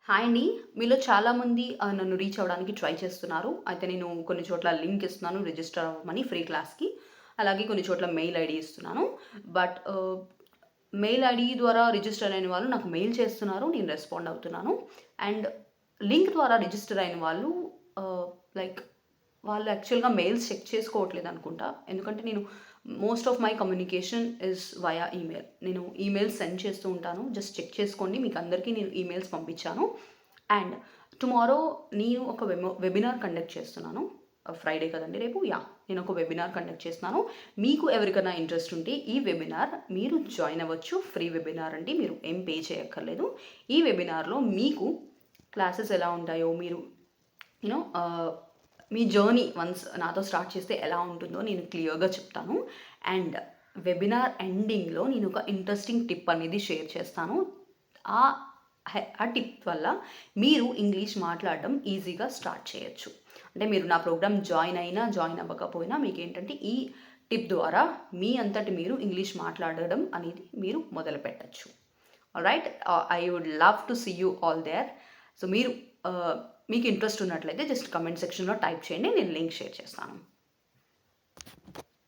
Hi అండి. మీలో చాలామంది నన్ను రీచ్ అవ్వడానికి ట్రై చేస్తున్నారు. అయితే నేను కొన్ని చోట్ల లింక్ ఇస్తున్నాను రిజిస్టర్ అవ్వమని ఫ్రీ క్లాస్‌కి. అలాగే కొన్ని చోట్ల మెయిల్ ఐడీ ఇస్తున్నాను. బట్ మెయిల్ ఐడీ ద్వారా రిజిస్టర్ అయిన వాళ్ళు నాకు మెయిల్ చేస్తున్నారు. నేను రెస్పాండ్ అవుతున్నాను. అండ్ లింక్ ద్వారా రిజిస్టర్ అయిన వాళ్ళు ఆహ్, లైక్ వాళ్ళు యాక్చువల్‌గా మెయిల్స్ చెక్ చేసుకోవట్లేదనుకుంటా. ఎందుకంటే నేను most of my communication is via email. నేను ఈమెయిల్స్ సెండ్ చేస్తూ ఉంటాను. జస్ట్ చెక్ చేసుకోండి. మీకు అందరికీ నేను ఈమెయిల్స్ పంపించాను. అండ్ టుమారో నేను ఒక వెబినార్ కండక్ట్ చేస్తున్నాను. ఫ్రైడే కదండీ రేపు. యాహ్! నేను ఒక వెబినార్ కండక్ట్ చేస్తున్నాను. మీకు ఎవరికైనా ఇంట్రెస్ట్ ఉంటే ఈ వెబినార్ మీరు జాయిన్ అవ్వచ్చు. ఫ్రీ వెబినార్ అండి. మీరు ఏం పే చేయక్కర్లేదు. ఈ వెబినార్‌లో మీకు క్లాసెస్ ఎలా ఉంటాయో మీరు యూనో మీ జర్నీ వన్స్ నాతో స్టార్ట్ చేస్తే ఎలా ఉంటుందో నేను క్లియర్‌గా చెప్తాను. అండ్ వెబినార్ ఎండింగ్‌లో నేను ఒక ఇంట్రెస్టింగ్ టిప్ అనేది షేర్ చేస్తాను. ఆ ఆ టిప్ వల్ల మీరు ఇంగ్లీష్ మాట్లాడడం ఈజీగా స్టార్ట్ చేయొచ్చు. అంటే మీరు నా ప్రోగ్రామ్ జాయిన్ అయినా, జాయిన్ అవ్వకపోయినా మీకేంటంటే ఈ టిప్ ద్వారా మీ అంతట మీరు ఇంగ్లీష్ మాట్లాడడం అనేది మీరు మొదలుపెట్టొచ్చు. Alright. I would love to see you all there. So మీరు మీకు ఇంట్రెస్ట్ ఉన్నట్లయితే జస్ట్ కమెంట్ సెక్షన్‌లో టైప్ చేయండి. నేను లింక్ షేర్ చేస్తాను.